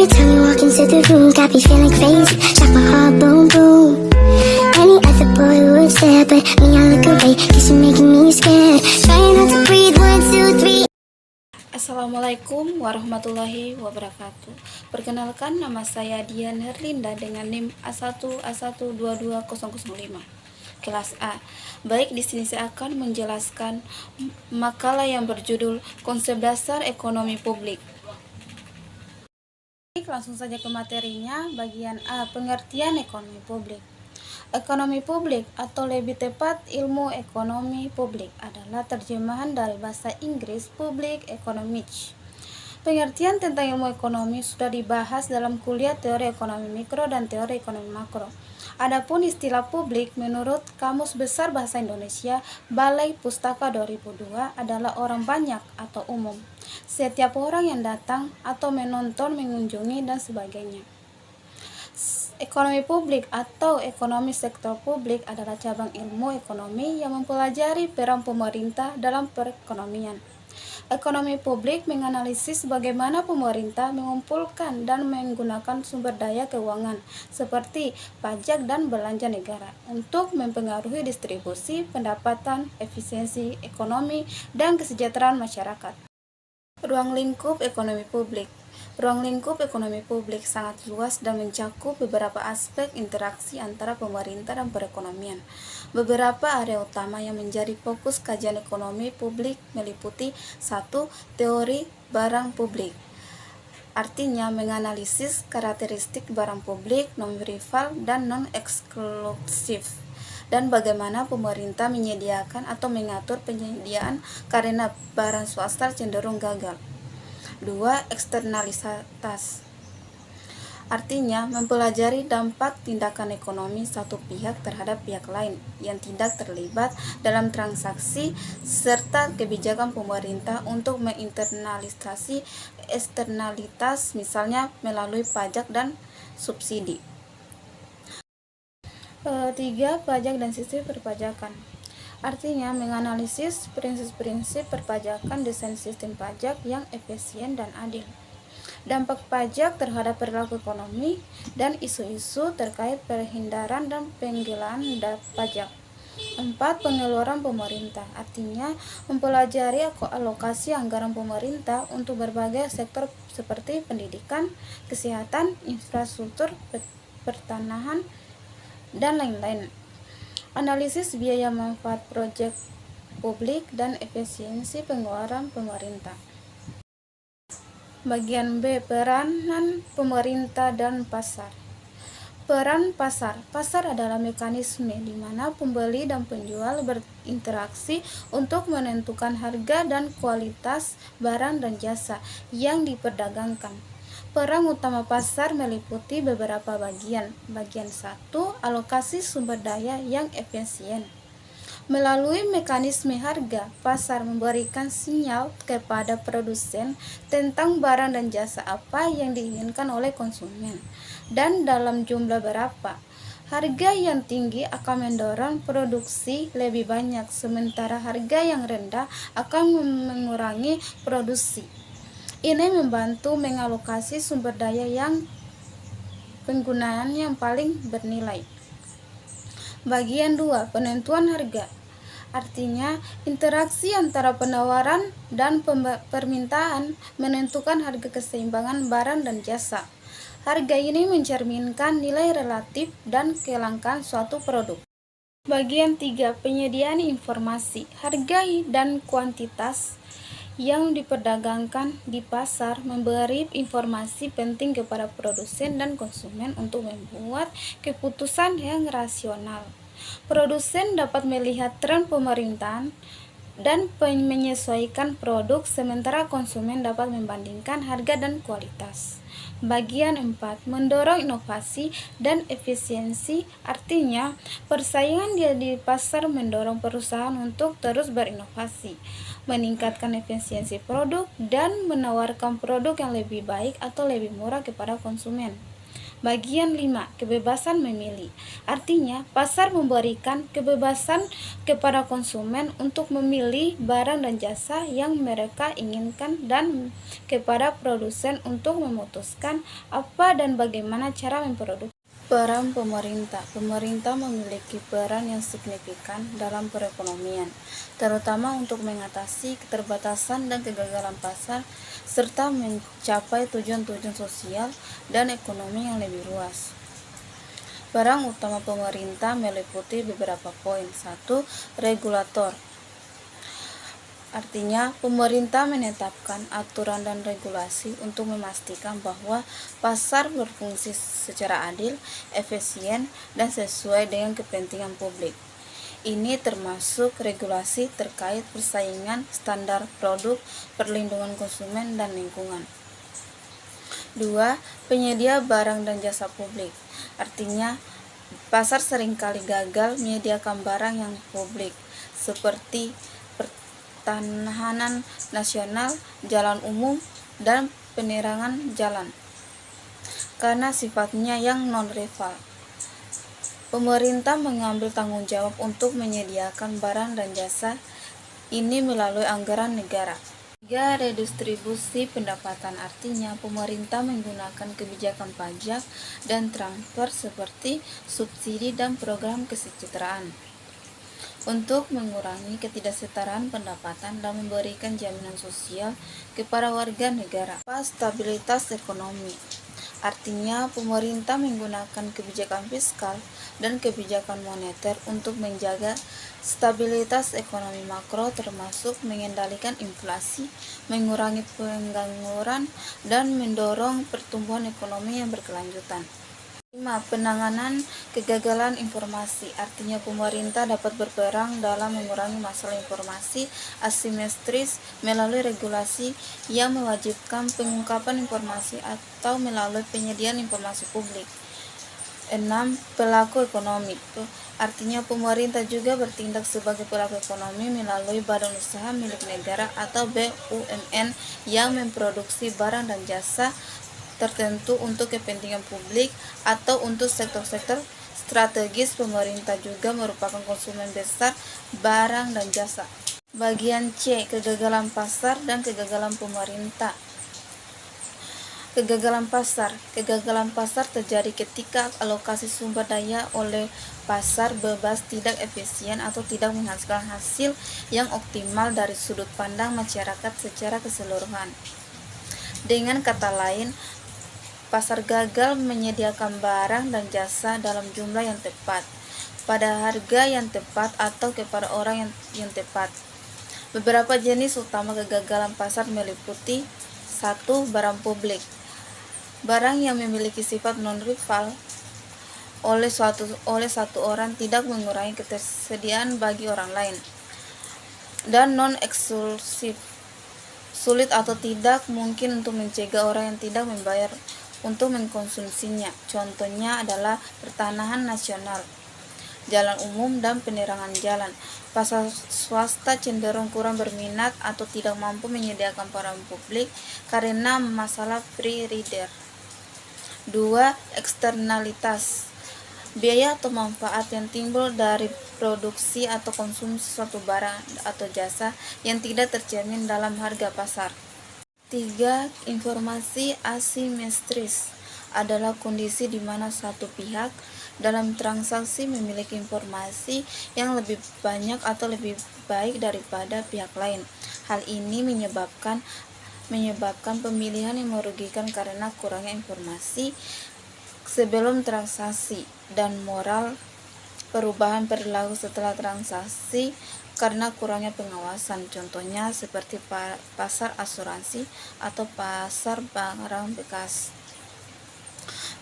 time you walk into the room, got me feeling crazy, like my heart boom boom. Any other boy would stare, but me I look away, cause you're making me scared. Trying not to breathe, 1, 2, 3. Assalamualaikum warahmatullahi wabarakatuh. Perkenalkan, nama saya Dian Herlinda dengan NIM A1A1222005 kelas A. Baik, di sini saya akan menjelaskan makalah yang berjudul Konsep Dasar Ekonomi Publik. Langsung saja ke materinya. Bagian A, pengertian ekonomi publik. Ekonomi publik, atau lebih tepat ilmu ekonomi publik, adalah terjemahan dari bahasa Inggris public economics. Pengertian tentang ilmu ekonomi sudah dibahas dalam kuliah teori ekonomi mikro dan teori ekonomi makro. Adapun istilah publik menurut Kamus Besar Bahasa Indonesia Balai Pustaka 2002 adalah orang banyak atau umum, setiap orang yang datang atau menonton, mengunjungi, dan sebagainya. Ekonomi publik atau ekonomi sektor publik adalah cabang ilmu ekonomi yang mempelajari peran pemerintah dalam perekonomian. Ekonomi publik menganalisis bagaimana pemerintah mengumpulkan dan menggunakan sumber daya keuangan seperti pajak dan belanja negara untuk mempengaruhi distribusi pendapatan, efisiensi ekonomi, dan kesejahteraan masyarakat. Ruang lingkup ekonomi publik. Ruang lingkup ekonomi publik sangat luas dan mencakup beberapa aspek interaksi antara pemerintah dan perekonomian. Beberapa area utama yang menjadi fokus kajian ekonomi publik meliputi 1. Teori barang publik. Artinya menganalisis karakteristik barang publik non-rival dan non-eksklusif, dan bagaimana pemerintah menyediakan atau mengatur penyediaan karena barang swasta cenderung gagal. 2. Eksternalitas. Artinya mempelajari dampak tindakan ekonomi satu pihak terhadap pihak lain yang tidak terlibat dalam transaksi, serta kebijakan pemerintah untuk menginternalisasi eksternalitas, misalnya melalui pajak dan subsidi. 3. Pajak dan sistem perpajakan. Artinya menganalisis prinsip-prinsip perpajakan, desain sistem pajak yang efisien dan adil, dampak pajak terhadap perilaku ekonomi, dan isu-isu terkait perhindaran dan penggelaan pajak. 4. Pengeluaran pemerintah. Artinya mempelajari alokasi anggaran pemerintah untuk berbagai sektor seperti pendidikan, kesehatan, infrastruktur, pertanahan, dan lain-lain. Analisis biaya manfaat proyek publik dan efisiensi pengeluaran pemerintah. Bagian B, peranan pemerintah dan pasar. Peran pasar. Pasar adalah mekanisme di mana pembeli dan penjual berinteraksi untuk menentukan harga dan kualitas barang dan jasa yang diperdagangkan. Peran utama pasar meliputi beberapa bagian. Bagian 1, alokasi sumber daya yang efisien. Melalui mekanisme harga, pasar memberikan sinyal kepada produsen tentang barang dan jasa apa yang diinginkan oleh konsumen, dan dalam jumlah berapa. Harga yang tinggi akan mendorong produksi lebih banyak, sementara harga yang rendah akan mengurangi produksi. Ini membantu mengalokasi sumber daya yang penggunaan yang paling bernilai. Bagian 2, penentuan harga. Artinya interaksi antara penawaran dan permintaan menentukan harga keseimbangan barang dan jasa. Harga ini mencerminkan nilai relatif dan kelangkaan suatu produk. Bagian 3, penyediaan informasi. Harga dan kuantitas yang diperdagangkan di pasar memberi informasi penting kepada produsen dan konsumen untuk membuat keputusan yang rasional. Produsen dapat melihat tren pemerintahan dan menyesuaikan produk, sementara konsumen dapat membandingkan harga dan kualitas. Bagian 4, mendorong inovasi dan efisiensi. Artinya persaingan di pasar mendorong perusahaan untuk terus berinovasi, meningkatkan efisiensi produk, dan menawarkan produk yang lebih baik atau lebih murah kepada konsumen. Bagian 5, kebebasan memilih. Artinya, pasar memberikan kebebasan kepada konsumen untuk memilih barang dan jasa yang mereka inginkan dan kepada produsen untuk memutuskan apa dan bagaimana cara memproduksi. Peran pemerintah. Pemerintah memiliki peran yang signifikan dalam perekonomian, terutama untuk mengatasi keterbatasan dan kegagalan pasar serta mencapai tujuan-tujuan sosial dan ekonomi yang lebih luas. Peran utama pemerintah meliputi beberapa poin. 1. Regulator. Artinya, pemerintah menetapkan aturan dan regulasi untuk memastikan bahwa pasar berfungsi secara adil, efisien, dan sesuai dengan kepentingan publik. Ini termasuk regulasi terkait persaingan, standar produk, perlindungan konsumen, dan lingkungan. 2. Penyedia barang dan jasa publik. Artinya, pasar seringkali gagal menyediakan barang yang publik, seperti pertahanan nasional, jalan umum, dan penerangan jalan, karena sifatnya yang non-rival. Pemerintah mengambil tanggung jawab untuk menyediakan barang dan jasa ini melalui anggaran negara. 3. Redistribusi pendapatan. Artinya, pemerintah menggunakan kebijakan pajak dan transfer seperti subsidi dan program kesejahteraan untuk mengurangi ketidaksetaraan pendapatan dan memberikan jaminan sosial kepada warga negara. Stabilitas ekonomi. Artinya, pemerintah menggunakan kebijakan fiskal dan kebijakan moneter untuk menjaga stabilitas ekonomi makro, termasuk mengendalikan inflasi, mengurangi pengangguran, dan mendorong pertumbuhan ekonomi yang berkelanjutan. 5. Penanganan kegagalan informasi. Artinya, pemerintah dapat berperan dalam mengurangi masalah informasi asimetris melalui regulasi yang mewajibkan pengungkapan informasi atau melalui penyediaan informasi publik. 6. Pelaku ekonomi. Artinya, pemerintah juga bertindak sebagai pelaku ekonomi melalui badan usaha milik negara atau BUMN yang memproduksi barang dan jasa tertentu untuk kepentingan publik atau untuk sektor-sektor strategis. Pemerintah juga merupakan konsumen besar barang dan jasa. Bagian C, kegagalan pasar dan kegagalan pemerintah. Kegagalan pasar. Kegagalan pasar terjadi ketika alokasi sumber daya oleh pasar bebas tidak efisien atau tidak menghasilkan hasil yang optimal dari sudut pandang masyarakat secara keseluruhan. Dengan kata lain, pasar gagal menyediakan barang dan jasa dalam jumlah yang tepat, pada harga yang tepat, atau kepada orang yang tepat. Beberapa jenis utama kegagalan pasar meliputi: 1. Barang publik. Barang yang memiliki sifat non-rival oleh satu orang tidak mengurangi ketersediaan bagi orang lain, dan non-eksklusif, sulit atau tidak mungkin untuk mencegah orang yang tidak membayar untuk mengkonsumsinya. Contohnya adalah pertahanan nasional, jalan umum, dan penerangan jalan. Pasar swasta cenderung kurang berminat atau tidak mampu menyediakan barang publik karena masalah free rider. 2. Eksternalitas. Biaya atau manfaat yang timbul dari produksi atau konsumsi suatu barang atau jasa yang tidak tercermin dalam harga pasar. 3. Informasi asimetris adalah kondisi di mana satu pihak dalam transaksi memiliki informasi yang lebih banyak atau lebih baik daripada pihak lain. Hal ini menyebabkan pemilihan yang merugikan karena kurangnya informasi sebelum transaksi, dan moral perubahan perilaku setelah transaksi karena kurangnya pengawasan. Contohnya seperti pasar asuransi atau pasar barang bekas.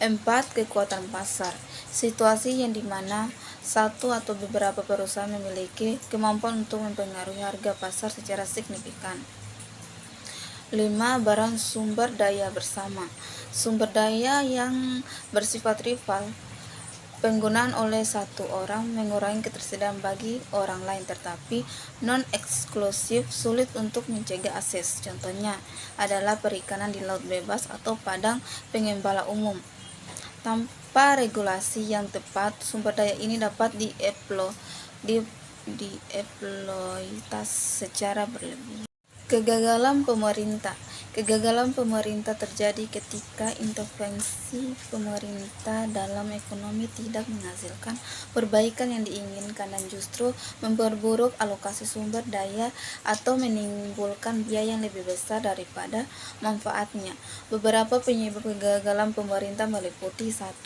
4. Kekuatan pasar. Situasi yang dimana satu atau beberapa perusahaan memiliki kemampuan untuk mempengaruhi harga pasar secara signifikan. 5. Barang sumber daya bersama. Sumber daya yang bersifat rival, penggunaan oleh satu orang mengurangi ketersediaan bagi orang lain, tetapi non-eksklusif, sulit untuk mencegah akses. Contohnya adalah perikanan di laut bebas atau padang pengembala umum. Tanpa regulasi yang tepat, sumber daya ini dapat dieksploitasi secara berlebih. Kegagalan pemerintah terjadi ketika intervensi pemerintah dalam ekonomi tidak menghasilkan perbaikan yang diinginkan dan justru memperburuk alokasi sumber daya atau menimbulkan biaya yang lebih besar daripada manfaatnya. Beberapa penyebab kegagalan pemerintah meliputi: 1.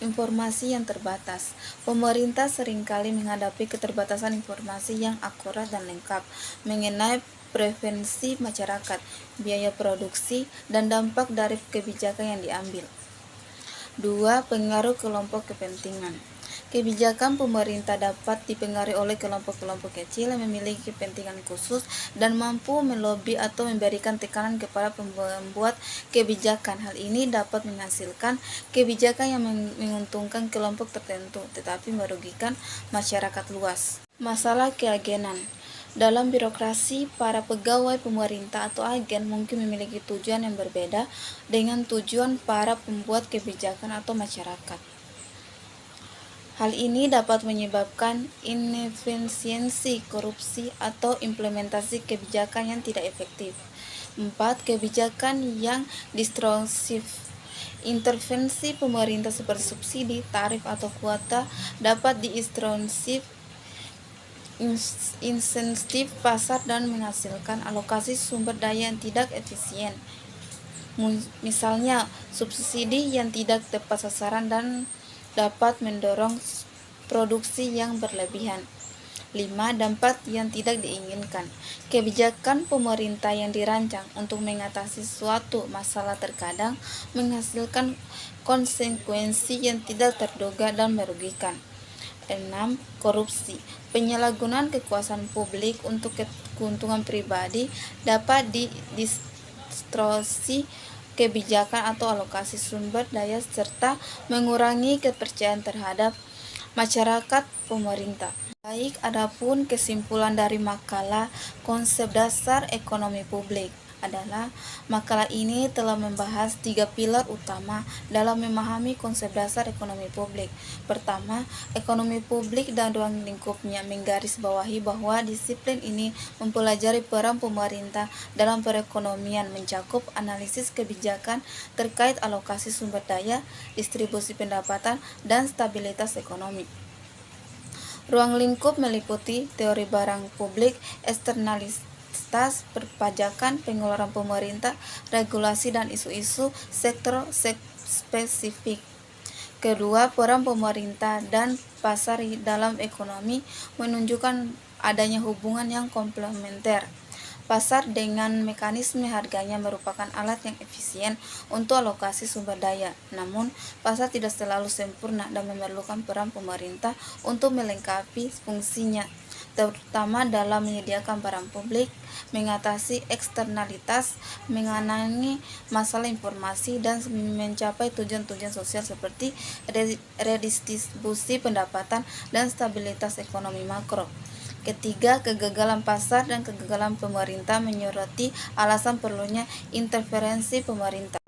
Informasi yang terbatas. Pemerintah seringkali menghadapi keterbatasan informasi yang akurat dan lengkap mengenai preferensi masyarakat, biaya produksi, dan dampak dari kebijakan yang diambil. 2. Pengaruh kelompok kepentingan. Kebijakan pemerintah dapat dipengaruhi oleh kelompok-kelompok kecil yang memiliki kepentingan khusus dan mampu melobi atau memberikan tekanan kepada pembuat kebijakan. Hal ini dapat menghasilkan kebijakan yang menguntungkan kelompok tertentu tetapi merugikan masyarakat luas. Masalah keagenan. Dalam birokrasi, para pegawai pemerintah atau agen mungkin memiliki tujuan yang berbeda dengan tujuan para pembuat kebijakan atau masyarakat. Hal ini dapat menyebabkan inefisiensi, korupsi, atau implementasi kebijakan yang tidak efektif. 4. Kebijakan yang distortif. Intervensi pemerintah seperti subsidi, tarif, atau kuota dapat distortif insentif pasar dan menghasilkan alokasi sumber daya yang tidak efisien. Misalnya, subsidi yang tidak tepat sasaran dan dapat mendorong produksi yang berlebihan. 5. Dampak yang tidak diinginkan. Kebijakan pemerintah yang dirancang untuk mengatasi suatu masalah terkadang menghasilkan konsekuensi yang tidak terduga dan merugikan. 6. Korupsi. Penyalahgunaan kekuasaan publik untuk keuntungan pribadi dapat didistorsi kebijakan atau alokasi sumber daya serta mengurangi kepercayaan terhadap masyarakat pemerintah. Baik, adapun kesimpulan dari makalah Konsep Dasar Ekonomi Publik adalah makalah ini telah membahas 3 pilar utama dalam memahami konsep dasar ekonomi publik. Pertama, ekonomi publik dan ruang lingkupnya, menggarisbawahi bahwa disiplin ini mempelajari peran pemerintah dalam perekonomian, mencakup analisis kebijakan terkait alokasi sumber daya, distribusi pendapatan, dan stabilitas ekonomi. Ruang lingkup meliputi teori barang publik, eksternalitas, perpajakan, pengeluaran pemerintah, regulasi, dan isu-isu sektor spesifik. Kedua, peran pemerintah dan pasar dalam ekonomi menunjukkan adanya hubungan yang komplementer. Pasar dengan mekanisme harganya merupakan alat yang efisien untuk alokasi sumber daya. Namun, pasar tidak selalu sempurna dan memerlukan peran pemerintah untuk melengkapi fungsinya, terutama dalam menyediakan barang publik, mengatasi eksternalitas, menangani masalah informasi, dan mencapai tujuan-tujuan sosial seperti redistribusi pendapatan dan stabilitas ekonomi makro. Ketiga, kegagalan pasar dan kegagalan pemerintah menyoroti alasan perlunya intervensi pemerintah.